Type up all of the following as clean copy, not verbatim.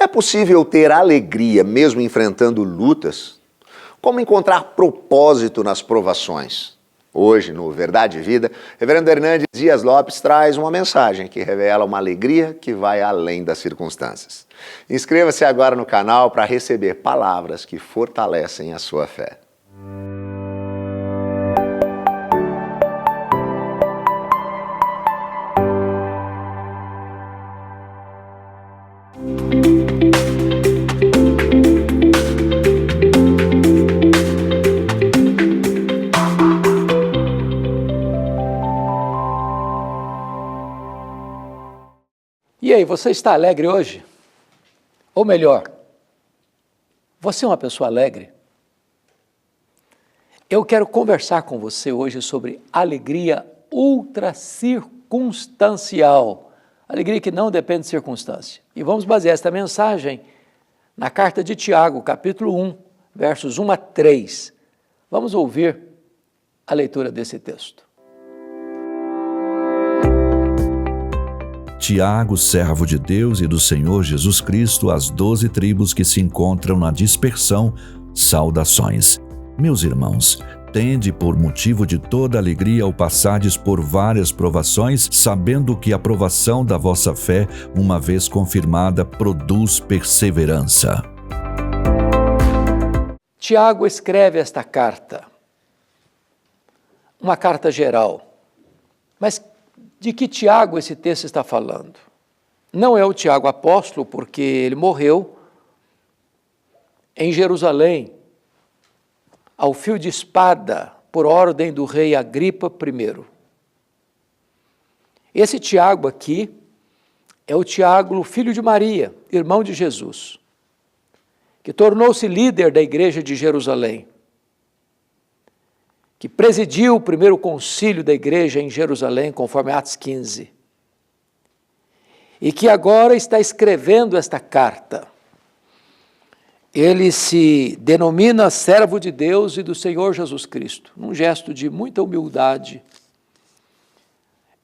É possível ter alegria mesmo enfrentando lutas? Como encontrar propósito nas provações? Hoje, no Verdade e Vida, Reverendo Hernandes Dias Lopes traz uma mensagem que revela uma alegria que vai além das circunstâncias. Inscreva-se agora no canal para receber palavras que fortalecem a sua fé. E aí, você está alegre hoje? Ou melhor, você é uma pessoa alegre? Eu quero conversar com você hoje sobre alegria ultracircunstancial, alegria que não depende de circunstância. E vamos basear esta mensagem na carta de Tiago, capítulo 1, versos 1 a 3. Vamos ouvir a leitura desse texto. Tiago, servo de Deus e do Senhor Jesus Cristo, às 12 tribos que se encontram na dispersão, saudações. Meus irmãos, tende por motivo de toda alegria ao passardes por várias provações, sabendo que a provação da vossa fé, uma vez confirmada, produz perseverança. Tiago escreve esta carta, uma carta geral, mas de que Tiago esse texto está falando? Não é o Tiago apóstolo, porque ele morreu em Jerusalém, ao fio de espada, por ordem do rei Agripa I. Esse Tiago aqui é o Tiago, filho de Maria, irmão de Jesus, que tornou-se líder da igreja de Jerusalém, que presidiu o primeiro concílio da igreja em Jerusalém, conforme Atos 15, e que agora está escrevendo esta carta. Ele se denomina servo de Deus e do Senhor Jesus Cristo, num gesto de muita humildade.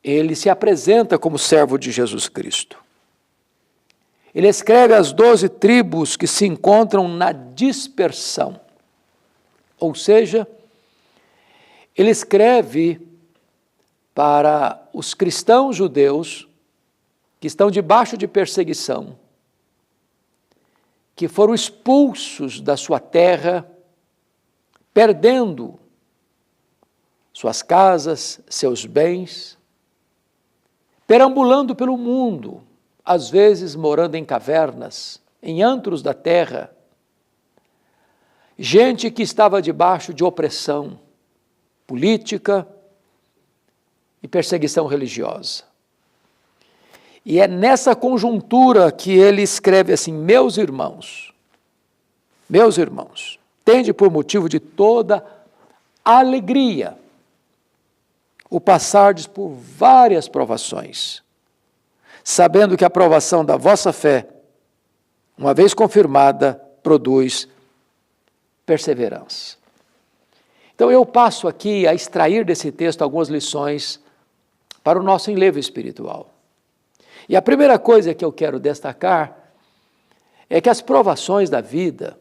Ele se apresenta como servo de Jesus Cristo. Ele escreve às 12 tribos que se encontram na dispersão, ou seja, ele escreve para os cristãos judeus que estão debaixo de perseguição, que foram expulsos da sua terra, perdendo suas casas, seus bens, perambulando pelo mundo, às vezes morando em cavernas, em antros da terra, gente que estava debaixo de opressão política e perseguição religiosa. E é nessa conjuntura que ele escreve assim: meus irmãos, tende por motivo de toda alegria o passardes por várias provações, sabendo que a provação da vossa fé, uma vez confirmada, produz perseverança. Então eu passo aqui a extrair desse texto algumas lições para o nosso enlevo espiritual. E a primeira coisa que eu quero destacar é que as provações da vida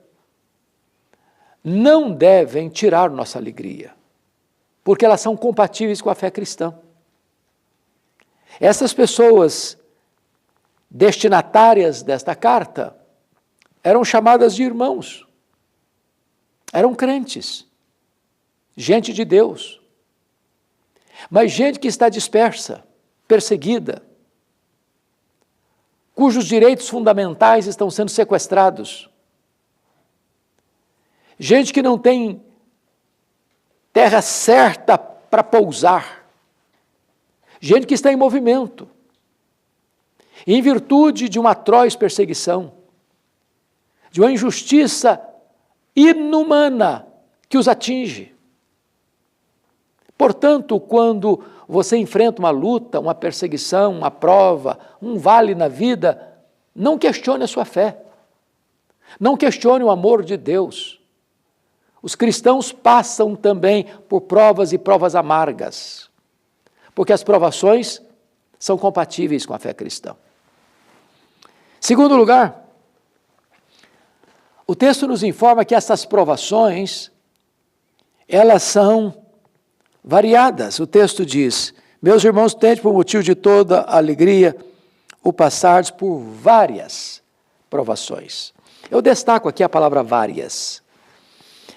não devem tirar nossa alegria, porque elas são compatíveis com a fé cristã. Essas pessoas destinatárias desta carta eram chamadas de irmãos, eram crentes, gente de Deus, mas gente que está dispersa, perseguida, cujos direitos fundamentais estão sendo sequestrados, gente que não tem terra certa para pousar, gente que está em movimento, em virtude de uma atroz perseguição, de uma injustiça inumana que os atinge. Portanto, quando você enfrenta uma luta, uma perseguição, uma prova, um vale na vida, não questione a sua fé. Não questione o amor de Deus. Os cristãos passam também por provas e provas amargas, porque as provações são compatíveis com a fé cristã. Segundo lugar, O texto nos informa que essas provações, elas são variadas. O texto diz: meus irmãos, tende por motivo de toda alegria o passardes por várias provações. Eu destaco aqui a palavra várias.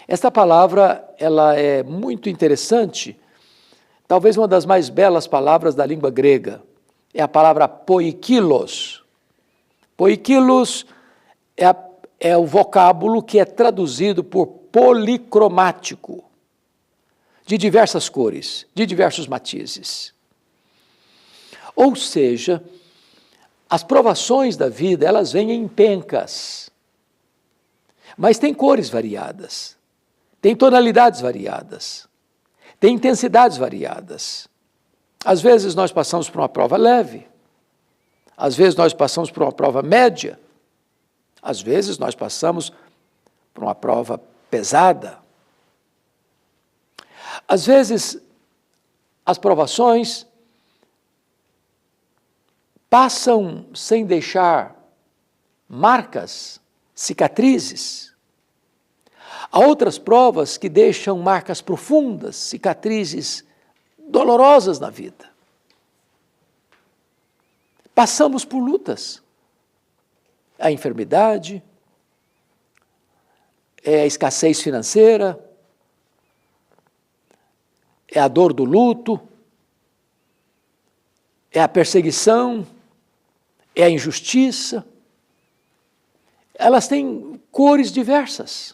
Esta palavra, ela é muito interessante, talvez uma das mais belas palavras da língua grega. É a palavra poikilos. Poikilos é o vocábulo que é traduzido por policromático, de diversas cores, de diversos matizes. Ou seja, as provações da vida, elas vêm em pencas, mas tem cores variadas, tem tonalidades variadas, tem intensidades variadas. Às vezes nós passamos por uma prova leve, às vezes nós passamos por uma prova média, às vezes nós passamos por uma prova pesada. Às vezes as provações passam sem deixar marcas, cicatrizes. Há outras provas que deixam marcas profundas, cicatrizes dolorosas na vida. Passamos por lutas. A enfermidade, é a escassez financeira, é a dor do luto, é a perseguição, é a injustiça. Elas têm cores diversas.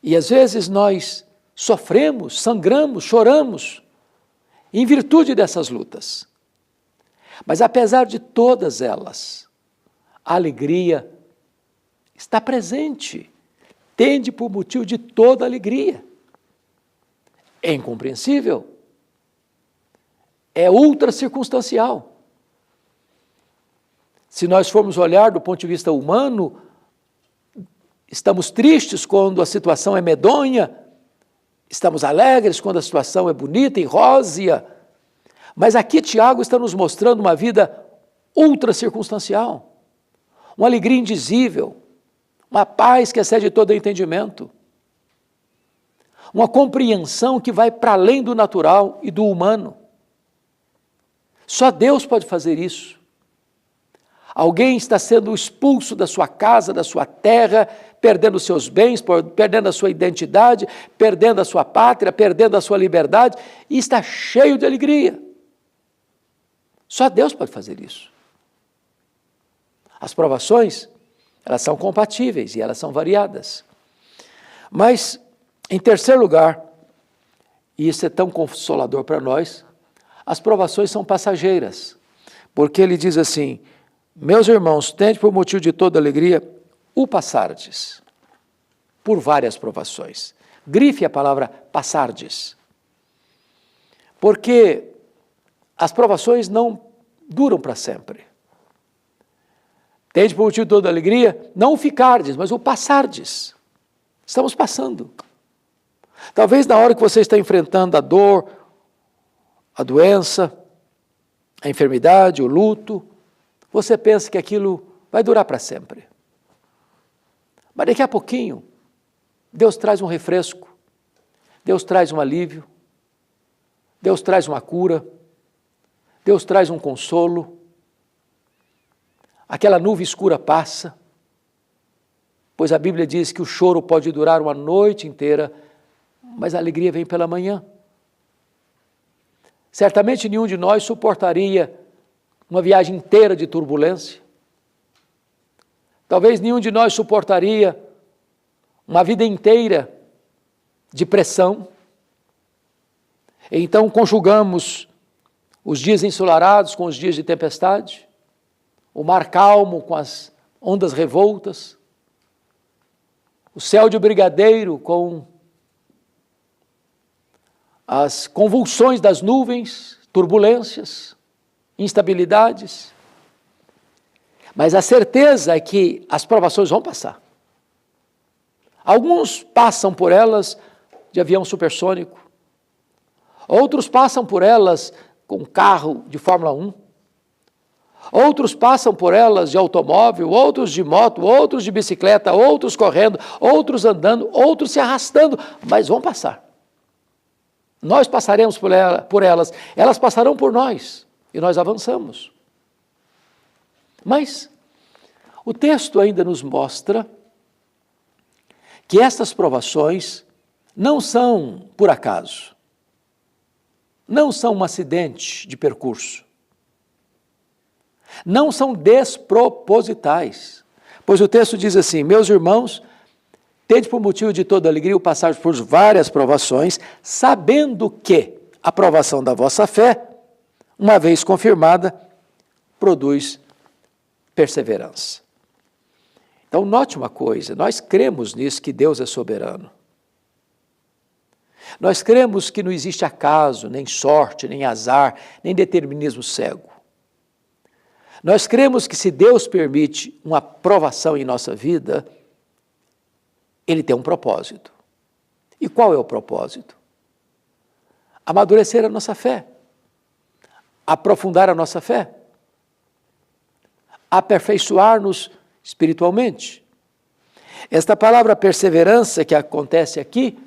E às vezes nós sofremos, sangramos, choramos, em virtude dessas lutas. Mas apesar de todas elas, a alegria está presente, tende por motivo de toda alegria. É incompreensível, é ultra circunstancial. Se nós formos olhar do ponto de vista humano, estamos tristes quando a situação é medonha, estamos alegres quando a situação é bonita e rósea, mas aqui Tiago está nos mostrando uma vida ultra circunstancial, uma alegria indizível, uma paz que excede todo entendimento, uma compreensão que vai para além do natural e do humano. Só Deus pode fazer isso. Alguém está sendo expulso da sua casa, da sua terra, perdendo seus bens, perdendo a sua identidade, perdendo a sua pátria, perdendo a sua liberdade, e está cheio de alegria. Só Deus pode fazer isso. As provações, elas são compatíveis e elas são variadas. Mas, em terceiro lugar, e isso é tão consolador para nós, as provações são passageiras, porque ele diz assim: meus irmãos, tende por motivo de toda alegria o passardes por várias provações. Grife a palavra passardes, porque as provações não duram para sempre. Tende por motivo de toda alegria, não o ficardes, mas o passardes. Estamos passando. Talvez na hora que você está enfrentando a dor, a doença, a enfermidade, o luto, você pensa que aquilo vai durar para sempre. Mas daqui a pouquinho, Deus traz um refresco, Deus traz um alívio, Deus traz uma cura, Deus traz um consolo, aquela nuvem escura passa, pois a Bíblia diz que o choro pode durar uma noite inteira, mas a alegria vem pela manhã. Certamente nenhum de nós suportaria uma viagem inteira de turbulência. Talvez nenhum de nós suportaria uma vida inteira de pressão. Então conjugamos os dias ensolarados com os dias de tempestade, o mar calmo com as ondas revoltas, o céu de brigadeiro com as convulsões das nuvens, turbulências, instabilidades. Mas a certeza é que as provações vão passar. Alguns passam por elas de avião supersônico, outros passam por elas com carro de Fórmula 1, Outros passam por elas de automóvel, outros de moto, outros de bicicleta, outros correndo, outros andando, outros se arrastando, mas vão passar. Nós passaremos por elas, elas passarão por nós e nós avançamos. Mas o texto ainda nos mostra que estas provações não são por acaso, não são um acidente de percurso, não são despropositais, pois o texto diz assim: meus irmãos, tende por motivo de toda alegria o passar por várias provações, sabendo que a provação da vossa fé, uma vez confirmada, produz perseverança. Então note uma coisa, nós cremos nisso, que Deus é soberano. Nós cremos que não existe acaso, nem sorte, nem azar, nem determinismo cego. Nós cremos que se Deus permite uma provação em nossa vida, Ele tem um propósito. E qual é o propósito? Amadurecer a nossa fé, aprofundar a nossa fé, aperfeiçoar-nos espiritualmente. Esta palavra perseverança que acontece aqui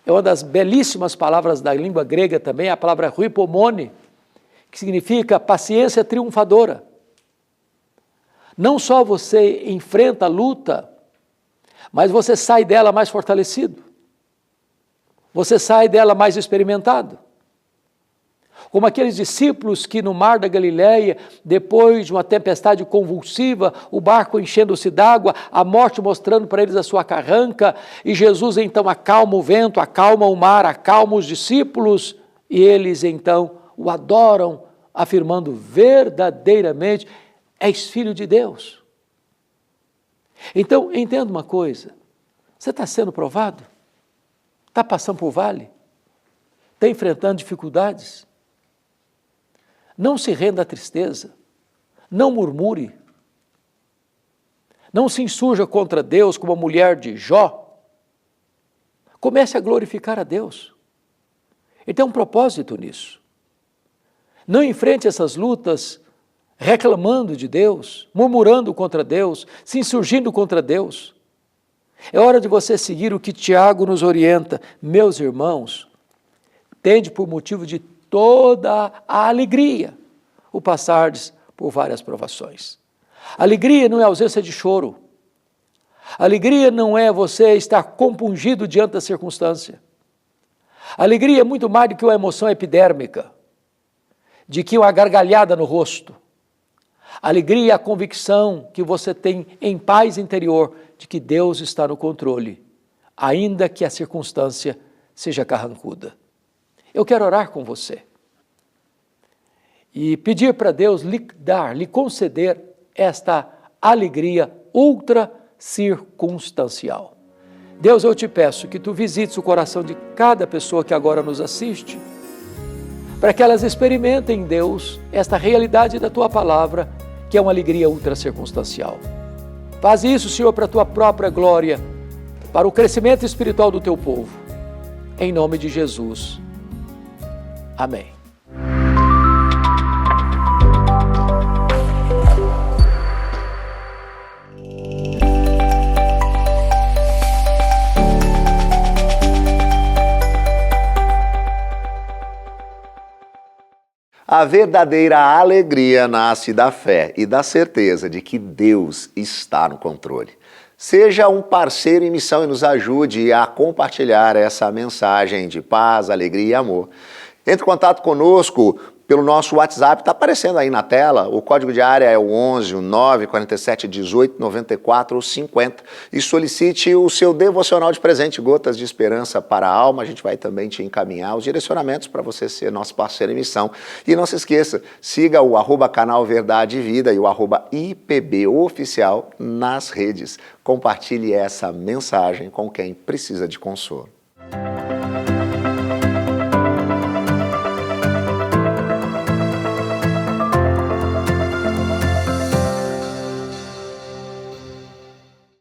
é uma das belíssimas palavras da língua grega também, a palavra huipomone, que significa paciência triunfadora. Não só você enfrenta a luta, mas você sai dela mais fortalecido. Você sai dela mais experimentado. Como aqueles discípulos que no mar da Galileia, depois de uma tempestade convulsiva, o barco enchendo-se d'água, a morte mostrando para eles a sua carranca, e Jesus então acalma o vento, acalma o mar, acalma os discípulos, e eles então o adoram, afirmando verdadeiramente: és filho de Deus. Então, entenda uma coisa, você está sendo provado? Está passando por vale? Está enfrentando dificuldades? Não se renda à tristeza, não murmure, não se insurja contra Deus como a mulher de Jó. Comece a glorificar a Deus. Ele tem um propósito nisso. Não enfrente essas lutas reclamando de Deus, murmurando contra Deus, se insurgindo contra Deus. É hora de você seguir o que Tiago nos orienta. Meus irmãos, tende por motivo de toda a alegria o passardes por várias provações. Alegria não é ausência de choro. Alegria não é você estar compungido diante da circunstância. Alegria é muito mais do que uma emoção epidérmica, de que uma gargalhada no rosto. Alegria é a convicção que você tem em paz interior de que Deus está no controle, ainda que a circunstância seja carrancuda. Eu quero orar com você e pedir para Deus lhe conceder esta alegria ultra circunstancial. Deus, eu te peço que tu visites o coração de cada pessoa que agora nos assiste, para que elas experimentem, Deus, esta realidade da tua palavra, que é uma alegria ultra circunstancial. Faz isso, Senhor, para a tua própria glória, para o crescimento espiritual do teu povo. Em nome de Jesus. Amém. A verdadeira alegria nasce da fé e da certeza de que Deus está no controle. Seja um parceiro em missão e nos ajude a compartilhar essa mensagem de paz, alegria e amor. Entre em contato conosco pelo nosso WhatsApp, está aparecendo aí na tela, o código de área é o 11 947 18 94 50 e solicite o seu devocional de presente, Gotas de Esperança para a Alma. A gente vai também te encaminhar os direcionamentos para você ser nosso parceiro em missão. E não se esqueça, siga o @canal Verdade e Vida e o @IPB Oficial nas redes. Compartilhe essa mensagem com quem precisa de consolo.